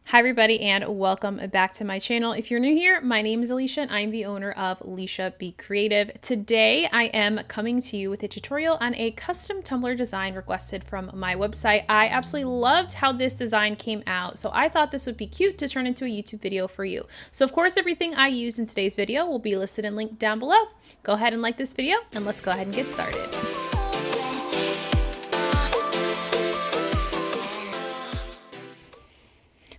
Hi everybody and welcome back to my channel. If you're new here, my name is Alicia and I'm the owner of Alicia Be Creative. Today I am coming to you with a tutorial on a custom tumbler design requested from my website. I absolutely loved how this design came out, so I thought this would be cute to turn into a YouTube video for you. So of course everything I use in today's video will be listed and linked down below. Go ahead and like this video and let's go ahead and get started.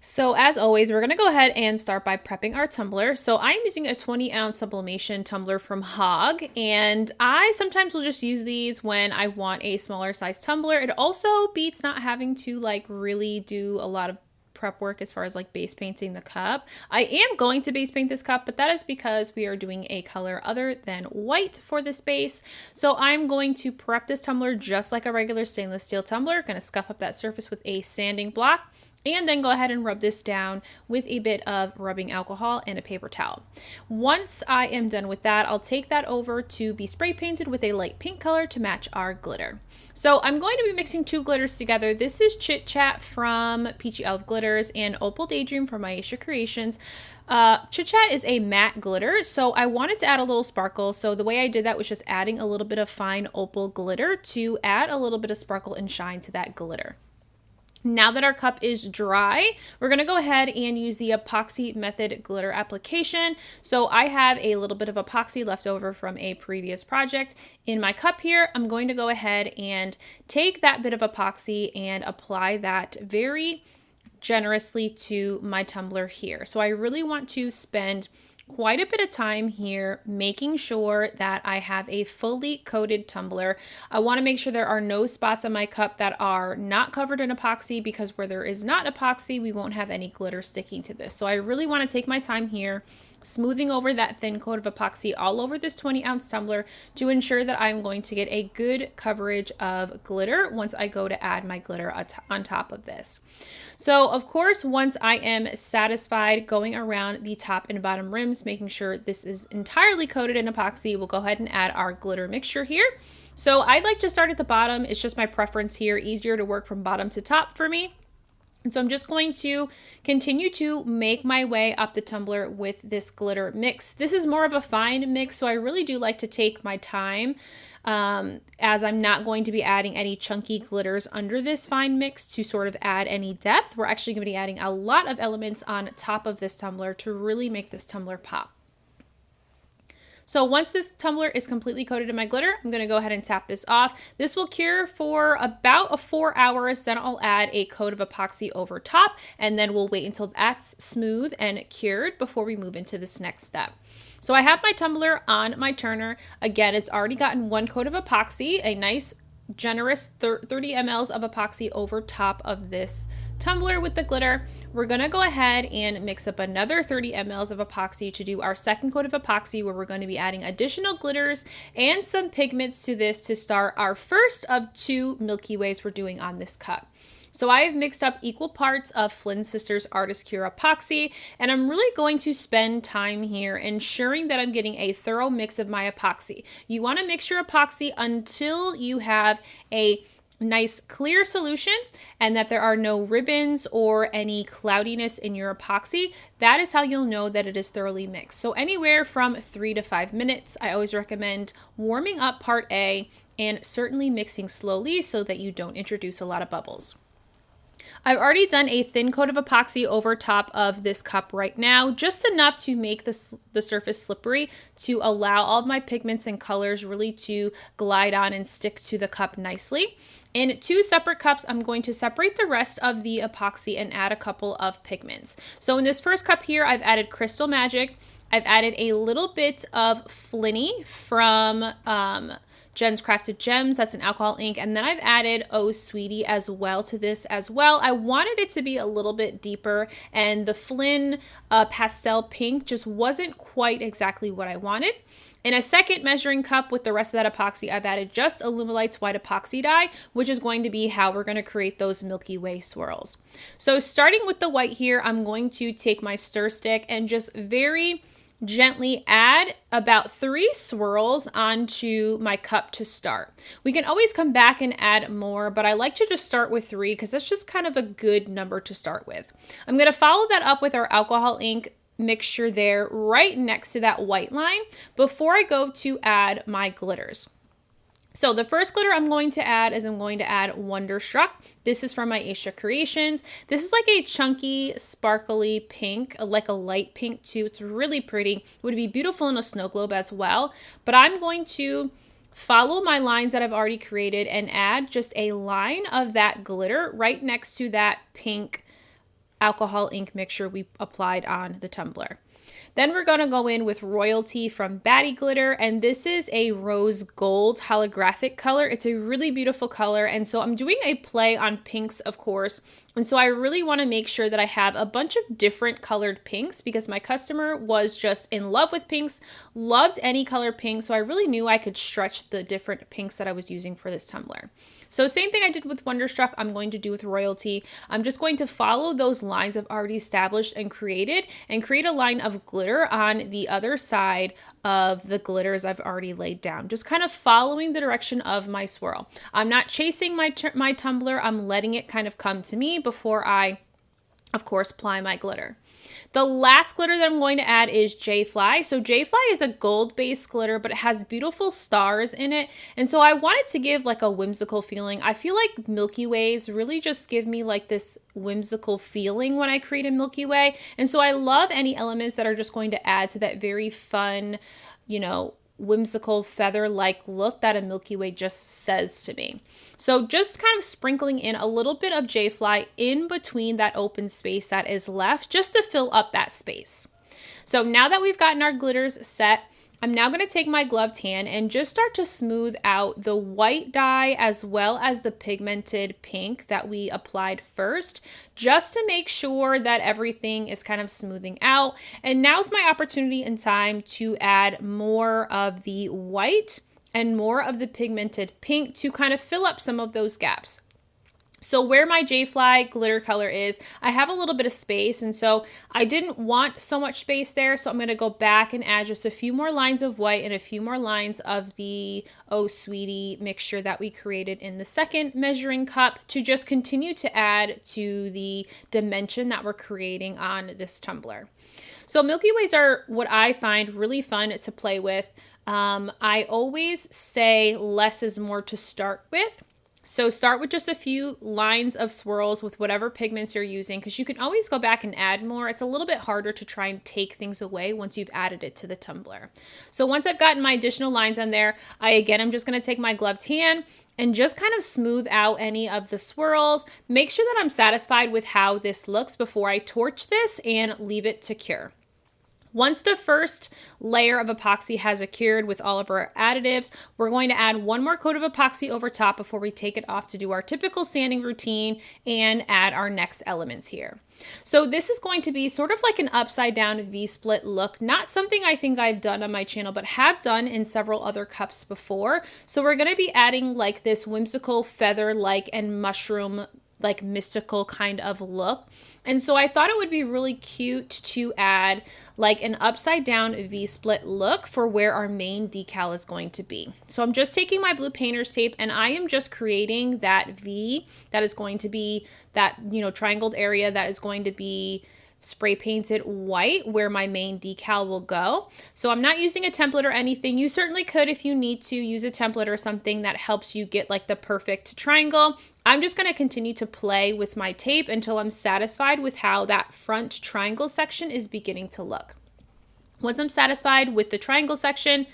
So as always, we're going to go ahead and start by prepping our tumbler. So I'm using a 20-ounce sublimation tumbler from Hog, and I sometimes will just use these when I want a smaller size tumbler. It also beats not having to really do a lot of prep work as far as base painting the cup. I am going to base paint this cup, but that is because we are doing a color other than white for this base. So I'm going to prep this tumbler just like a regular stainless steel tumbler. Going to scuff up that surface with a sanding block, and then go ahead and rub this down with a bit of rubbing alcohol and a paper towel. Once I am done with that, I'll take that over to be spray painted with a light pink color to match our glitter. So I'm going to be mixing two glitters together. This is Chit Chat from Peachy Elf Glitters and Opal Daydream from Aisha Creations. Chit Chat is a matte glitter, so I wanted to add a little sparkle. So the way I did that was just adding a little bit of fine opal glitter to add a little bit of sparkle and shine to that glitter. Now that our cup is dry, we're going to go ahead and use the epoxy method glitter application. So I have a little bit of epoxy left over from a previous project in my cup here. I'm going to go ahead and take that bit of epoxy and apply that very generously to my tumbler here. So I really want to spend quite a bit of time here making sure that I have a fully coated tumbler. I want to make sure there are no spots on my cup that are not covered in epoxy, because where there is not epoxy, we won't have any glitter sticking to this. So I really want to take my time here, smoothing over that thin coat of epoxy all over this 20-ounce tumbler to ensure that I'm going to get a good coverage of glitter once I go to add my glitter on top of this. So of course, once I am satisfied going around the top and bottom rims, making sure this is entirely coated in epoxy, we'll go ahead and add our glitter mixture here. So I like to start at the bottom. It's just my preference here, easier to work from bottom to top for me. And so I'm just going to continue to make my way up the tumbler with this glitter mix. This is more of a fine mix, so I really do like to take my time as I'm not going to be adding any chunky glitters under this fine mix to sort of add any depth. We're actually going to be adding a lot of elements on top of this tumbler to really make this tumbler pop. So once this tumbler is completely coated in my glitter, I'm going to go ahead and tap this off. This will cure for about 4 hours. Then I'll add a coat of epoxy over top, and then we'll wait until that's smooth and cured before we move into this next step. So I have my tumbler on my turner. Again, it's already gotten one coat of epoxy, a nice generous 30 mLs of epoxy over top of this tumbler with the glitter. We're going to go ahead and mix up another 30 mLs of epoxy to do our second coat of epoxy, where we're going to be adding additional glitters and some pigments to this to start our first of 2 Milky Ways we're doing on this cup. So I have mixed up equal parts of Flynn Sisters Artist Cure epoxy, and I'm really going to spend time here ensuring that I'm getting a thorough mix of my epoxy. You want to mix your epoxy until you have a nice clear solution and that there are no ribbons or any cloudiness in your epoxy. That is how you'll know that it is thoroughly mixed. So anywhere from 3 to 5 minutes. I always recommend warming up part A and certainly mixing slowly so that you don't introduce a lot of bubbles. I've already done a thin coat of epoxy over top of this cup right now, just enough to make the surface slippery to allow all of my pigments and colors really to glide on and stick to the cup nicely. In 2 separate cups, I'm going to separate the rest of the epoxy and add a couple of pigments. So in this first cup here, I've added Crystal Magic. I've added a little bit of Flinny from Jen's Crafted Gems. That's an alcohol ink. And then I've added Oh Sweetie as well to this as well. I wanted it to be a little bit deeper, and the Flynn pastel pink just wasn't quite exactly what I wanted. In a second measuring cup with the rest of that epoxy, I've added just Illumilite's white epoxy dye, which is going to be how we're going to create those Milky Way swirls. So starting with the white here, I'm going to take my stir stick and just very gently add about 3 swirls onto my cup to start. We can always come back and add more, but I like to just start with 3 because that's just kind of a good number to start with. I'm going to follow that up with our alcohol ink mixture there right next to that white line before I go to add my glitters. So the first glitter I'm going to add is I'm going to add Wonderstruck. This is from my Aisha Creations. This is like a chunky, sparkly pink, like a light pink too. It's really pretty. It would be beautiful in a snow globe as well. But I'm going to follow my lines that I've already created and add just a line of that glitter right next to that pink alcohol ink mixture we applied on the tumbler. Then we're going to go in with Royalty from Batty Glitter, and this is a rose gold holographic color. It's a really beautiful color, and so I'm doing a play on pinks, of course, and so I really want to make sure that I have a bunch of different colored pinks because my customer was just in love with pinks, loved any color pink, so I really knew I could stretch the different pinks that I was using for this tumbler. So same thing I did with Wonderstruck, I'm going to do with Royalty. I'm just going to follow those lines I've already established and created and create a line of glitter on the other side of the glitters I've already laid down. Just kind of following the direction of my swirl. I'm not chasing my tumbler, I'm letting it kind of come to me before I, of course, apply my glitter. The last glitter that I'm going to add is J-Fly. So J-Fly is a gold-based glitter, but it has beautiful stars in it. And so I wanted to give like a whimsical feeling. I feel like Milky Ways really just give me like this whimsical feeling when I create a Milky Way. And so I love any elements that are just going to add to that very fun, you know, whimsical feather-like look that a Milky Way just says to me. So just kind of sprinkling in a little bit of J-Fly in between that open space that is left just to fill up that space. So now that we've gotten our glitters set, I'm now going to take my gloved hand and just start to smooth out the white dye as well as the pigmented pink that we applied first, just to make sure that everything is kind of smoothing out. And now's my opportunity and time to add more of the white and more of the pigmented pink to kind of fill up some of those gaps. So where my J-Fly glitter color is, I have a little bit of space, and so I didn't want so much space there, so I'm going to go back and add just a few more lines of white and a few more lines of the Oh Sweetie mixture that we created in the second measuring cup to just continue to add to the dimension that we're creating on this tumbler. So Milky Ways are what I find really fun to play with. I always say less is more to start with. So start with just a few lines of swirls with whatever pigments you're using, because you can always go back and add more. It's a little bit harder to try and take things away once you've added it to the tumbler. So once I've gotten my additional lines on there, I'm just going to take my gloved hand and just kind of smooth out any of the swirls. Make sure that I'm satisfied with how this looks before I torch this and leave it to cure. Once the first layer of epoxy has cured with all of our additives, we're going to add one more coat of epoxy over top before we take it off to do our typical sanding routine and add our next elements here. So this is going to be sort of like an upside down V-split look, not something I think I've done on my channel, but have done in several other cups before. So we're going to be adding like this whimsical feather-like and mushroom like mystical kind of look. And so I thought it would be really cute to add like an upside down V-split look for where our main decal is going to be. So I'm just taking my blue painter's tape and I am just creating that V that is going to be that, you know, triangled area that is going to be spray painted white where my main decal will go. So I'm not using a template or anything. You certainly could, if you need to, use a template or something that helps you get like the perfect triangle. I'm just going to continue to play with my tape until I'm satisfied with how that front triangle section is beginning to look. Once I'm satisfied with the triangle section,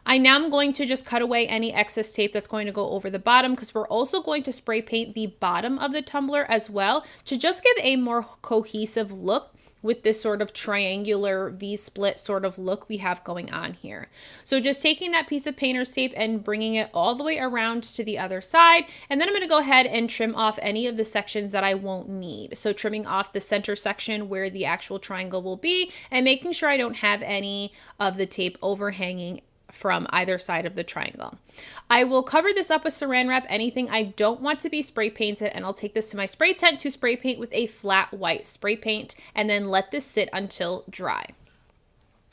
I now am going to just cut away any excess tape that's going to go over the bottom, because we're also going to spray paint the bottom of the tumbler as well to just give a more cohesive look with this sort of triangular V-split sort of look we have going on here. So just taking that piece of painter's tape and bringing it all the way around to the other side, and then I'm going to go ahead and trim off any of the sections that I won't need. So trimming off the center section where the actual triangle will be and making sure I don't have any of the tape overhanging from either side of the triangle. I will cover this up with saran wrap, anything I don't want to be spray painted, and I'll take this to my spray tent to spray paint with a flat white spray paint and then let this sit until dry.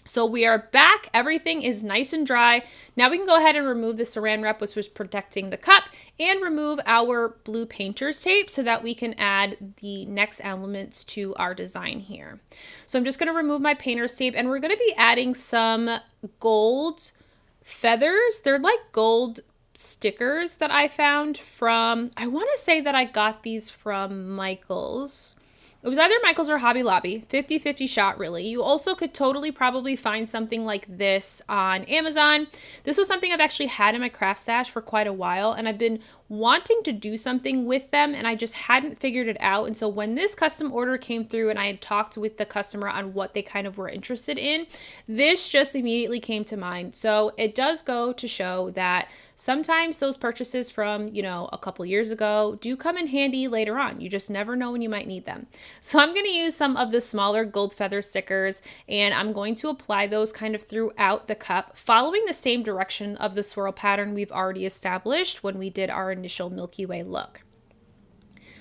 So we are back. Everything is nice and dry. Now we can go ahead and remove the saran wrap, which was protecting the cup, and remove our blue painter's tape so that we can add the next elements to our design here. So I'm just going to remove my painter's tape, and we're going to be adding some gold feathers. They're like gold stickers that I found from, I want to say that I got these from Michael's. It was either Michael's or Hobby Lobby, 50-50 shot really. You also could totally probably find something like this on Amazon. This was something I've actually had in my craft stash for quite a while, and I've been wanting to do something with them, and I just hadn't figured it out. And so when this custom order came through and I had talked with the customer on what they kind of were interested in, this just immediately came to mind. So it does go to show that sometimes those purchases from, you know, a couple years ago do come in handy later on. You just never know when you might need them. So I'm going to use some of the smaller gold feather stickers, and I'm going to apply those kind of throughout the cup, following the same direction of the swirl pattern we've already established when we did our initial Milky Way look.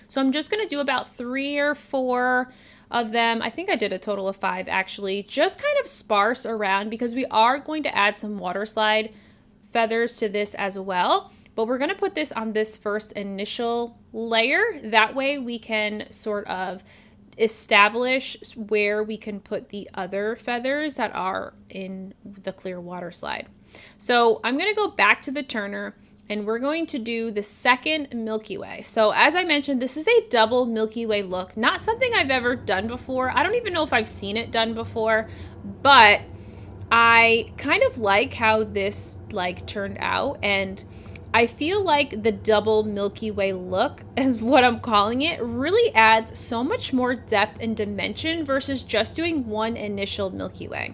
So I'm just going to do about 3 or 4 of them. I think I did a total of 5 actually, just kind of sparse around because we are going to add some water slide feathers to this as well. But we're going to put this on this first initial layer. That way we can sort of establish where we can put the other feathers that are in the clear water slide. So I'm going to go back to the turner, and we're going to do the second Milky Way. So as I mentioned, this is a double Milky Way look, not something I've ever done before. I don't even know if I've seen it done before, but I kind of like how this turned out, and I feel like the double Milky Way look, is what I'm calling it, really adds so much more depth and dimension versus just doing one initial Milky Way.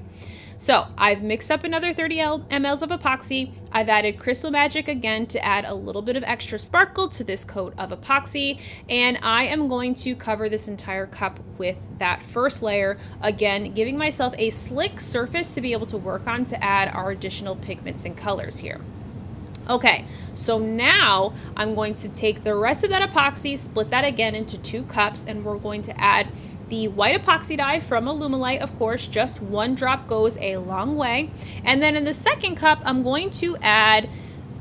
So I've mixed up another 30 mLs of epoxy. I've added Crystal Magic again to add a little bit of extra sparkle to this coat of epoxy. And I am going to cover this entire cup with that first layer, again, giving myself a slick surface to be able to work on to add our additional pigments and colors here. Okay, so now I'm going to take the rest of that epoxy, split that again into 2 cups, and we're going to add the white epoxy dye from Alumilite, of course. Just 1 drop goes a long way. And then in the second cup, I'm going to add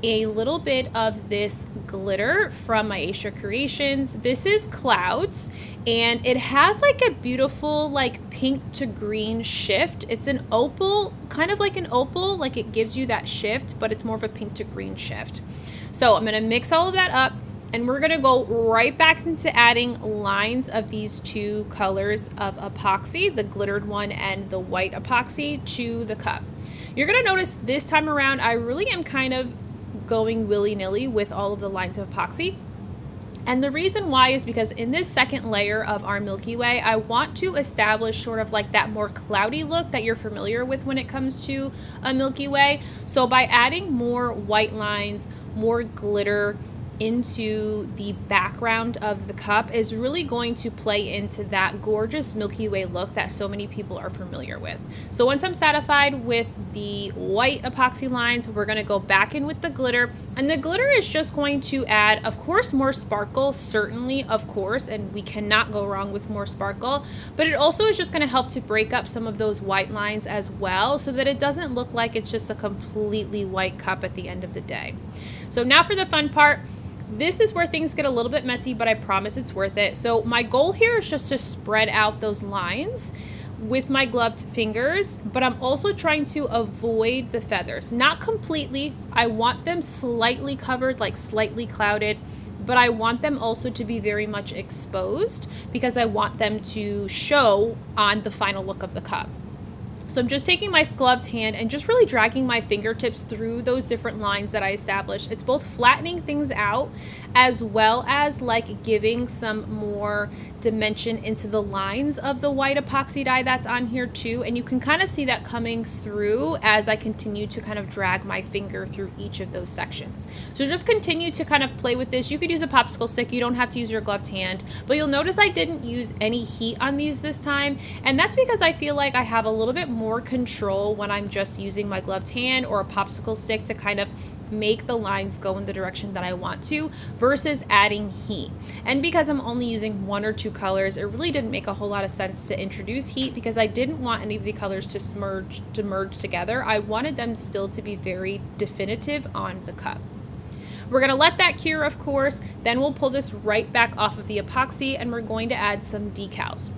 a little bit of this glitter from my Aisha Creations. This is Clouds, and it has like a beautiful pink to green shift. It's an opal, kind of like an opal, like it gives you that shift, but it's more of a pink to green shift. So I'm gonna mix all of that up, and we're gonna go right back into adding lines of these 2 colors of epoxy, the glittered one and the white epoxy, to the cup. You're gonna notice this time around, I really am kind of going willy-nilly with all of the lines of epoxy. And the reason why is because in this second layer of our Milky Way, I want to establish sort of like that more cloudy look that you're familiar with when it comes to a Milky Way. So by adding more white lines, more glitter into the background of the cup is really going to play into that gorgeous Milky Way look that so many people are familiar with. So once I'm satisfied with the white epoxy lines, we're going to go back in with the glitter, and the glitter is just going to add, of course, more sparkle, certainly, of course, and we cannot go wrong with more sparkle, but it also is just going to help to break up some of those white lines as well, so that it doesn't look like it's just a completely white cup at the end of the day. So now for the fun part. This is where things get a little bit messy, but I promise it's worth it. So my goal here is just to spread out those lines with my gloved fingers, but I'm also trying to avoid the feathers. Not completely. I want them slightly covered, like slightly clouded, but I want them also to be very much exposed because I want them to show on the final look of the cup. So I'm just taking my gloved hand and just really dragging my fingertips through those different lines that I established. It's both flattening things out as well as giving some more dimension into the lines of the white epoxy dye that's on here too. And you can kind of see that coming through as I continue to kind of drag my finger through each of those sections. So just continue to kind of play with this. You could use a popsicle stick. You don't have to use your gloved hand, but you'll notice I didn't use any heat on these this time. And that's because I feel like I have a little bit more control when I'm just using my gloved hand or a popsicle stick to kind of make the lines go in the direction that I want to versus adding heat. And because I'm only using 1 or 2 colors, it really didn't make a whole lot of sense to introduce heat because I didn't want any of the colors to merge together. I wanted them still to be very definitive on the cup. We're going to let that cure, of course, then we'll pull this right back off of the epoxy and we're going to add some decals.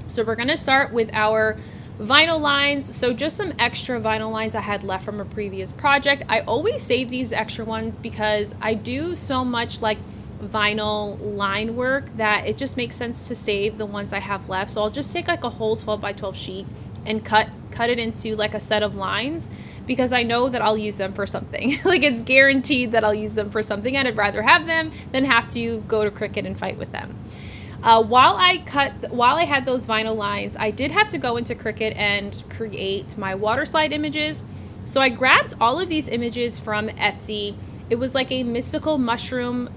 So we're going to start with our vinyl lines. So just some extra vinyl lines I had left from a previous project. I always save these extra ones because I do so much like vinyl line work that it just makes sense to save the ones I have left. So I'll just take like a whole 12 by 12 sheet and cut it into like a set of lines because I know that I'll use them for something. Like it's guaranteed that I'll use them for something and I'd rather have them than have to go to Cricut and fight with them. While I had those vinyl lines, I did have to go into Cricut and create my water slide images. So I grabbed all of these images from Etsy. It was like a mystical mushroom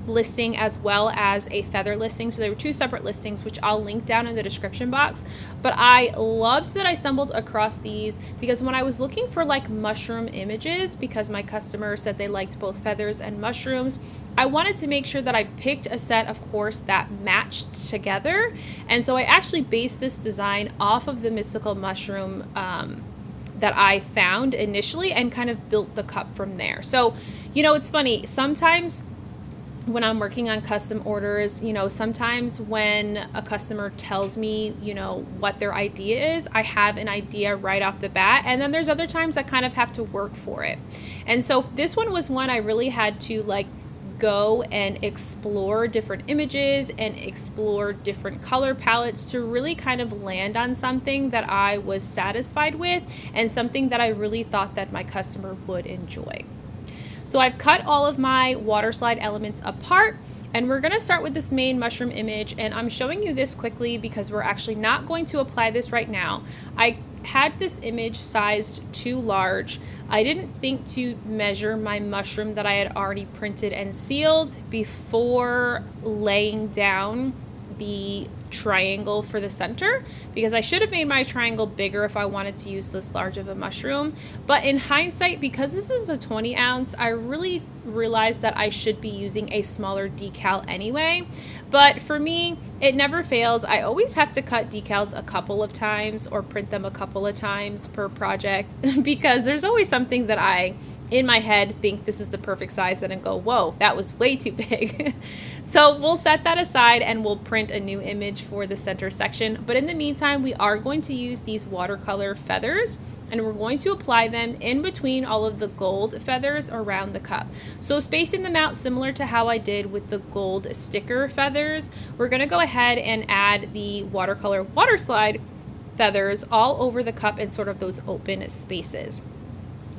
listing as well as a feather listing. So there were 2 separate listings, which I'll link down in the description box. But I loved that I stumbled across these because when I was looking for like mushroom images, because my customer said they liked both feathers and mushrooms, I wanted to make sure that I picked a set, of course, that matched together. And so I actually based this design off of the mystical mushroom that I found initially and kind of built the cup from there. So, you know, it's funny, sometimes when I'm working on custom orders, you know, sometimes when a customer tells me, you know, what their idea is, I have an idea right off the bat. And then there's other times I kind of have to work for it. And so this one was one I really had to like go and explore different images and explore different color palettes to really kind of land on something that I was satisfied with and something that I really thought that my customer would enjoy. So I've cut all of my water slide elements apart and we're going to start with this main mushroom image, and I'm showing you this quickly because we're actually not going to apply this right now. I had this image sized too large. I didn't think to measure my mushroom that I had already printed and sealed before laying down the triangle for the center, because I should have made my triangle bigger if I wanted to use this large of a mushroom. But in hindsight, because this is a 20 ounce, I really realized that I should be using a smaller decal anyway. But for me, it never fails. I always have to cut decals a couple of times or print them a couple of times per project because there's always something that I in my head think this is the perfect size and then go, whoa, that was way too big. So we'll set that aside and we'll print a new image for the center section. But in the meantime, we are going to use these watercolor feathers and we're going to apply them in between all of the gold feathers around the cup. So spacing them out similar to how I did with the gold sticker feathers, we're gonna go ahead and add the watercolor water slide feathers all over the cup in sort of those open spaces.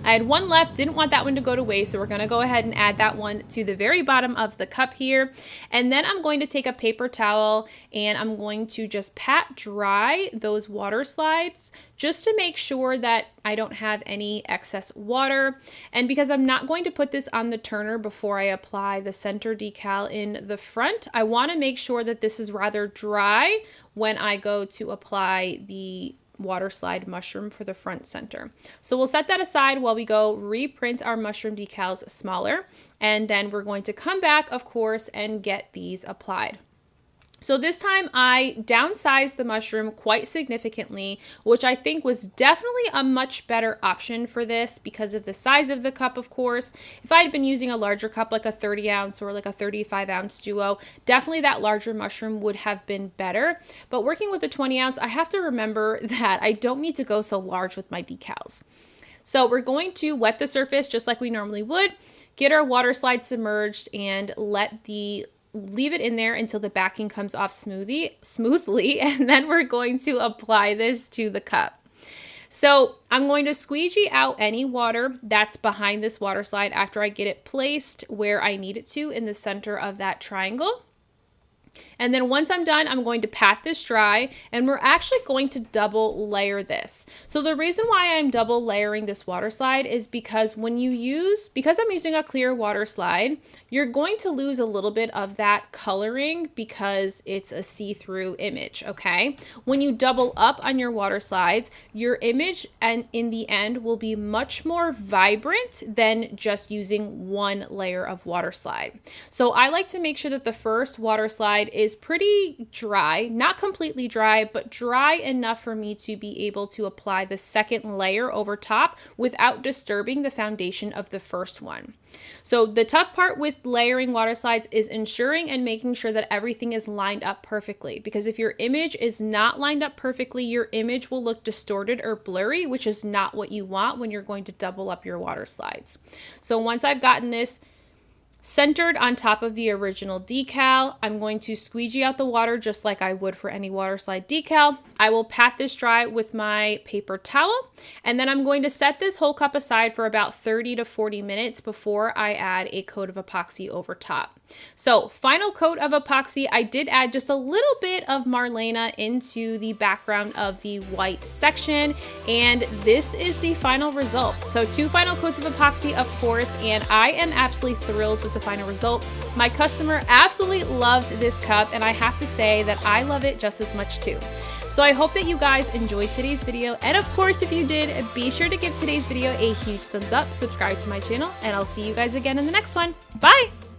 I had one left, didn't want that one to go to waste, so we're going to go ahead and add that one to the very bottom of the cup here. And then I'm going to take a paper towel and I'm going to just pat dry those water slides just to make sure that I don't have any excess water. And because I'm not going to put this on the turner before I apply the center decal in the front, I want to make sure that this is rather dry when I go to apply the water slide mushroom for the front center. So we'll set that aside while we go reprint our mushroom decals smaller, and then we're going to come back, of course, and get these applied. So this time I downsized the mushroom quite significantly, which I think was definitely a much better option for this because of the size of the cup, of course. If I had been using a larger cup like a 30 ounce or like a 35 ounce duo, definitely that larger mushroom would have been better. But working with a 20 ounce, I have to remember that I don't need to go so large with my decals. So we're going to wet the surface just like we normally would, get our water slide submerged, and leave it in there until the backing comes off smoothly, and then we're going to apply this to the cup. So I'm going to squeegee out any water that's behind this water slide after I get it placed where I need it to in the center of that triangle. And then once I'm done, I'm going to pat this dry, and we're actually going to double layer this. So the reason why I'm double layering this water slide is because because I'm using a clear water slide, you're going to lose a little bit of that coloring because it's a see-through image, okay? When you double up on your water slides, your image and in the end will be much more vibrant than just using one layer of water slide. So I like to make sure that the first water slide is pretty dry, not completely dry, but dry enough for me to be able to apply the second layer over top without disturbing the foundation of the first one. So the tough part with layering water slides is ensuring and making sure that everything is lined up perfectly, because if your image is not lined up perfectly, your image will look distorted or blurry, which is not what you want when you're going to double up your water slides. So once I've gotten this centered on top of the original decal, I'm going to squeegee out the water just like I would for any water slide decal. I will pat this dry with my paper towel, and then I'm going to set this whole cup aside for about 30 to 40 minutes before I add a coat of epoxy over top. So final coat of epoxy, I did add just a little bit of Marlena into the background of the white section, and this is the final result. So 2 final coats of epoxy, of course, and I am absolutely thrilled with the final result. My customer absolutely loved this cup, and I have to say that I love it just as much too. So I hope that you guys enjoyed today's video, and of course if you did, be sure to give today's video a huge thumbs up, subscribe to my channel, and I'll see you guys again in the next one. Bye!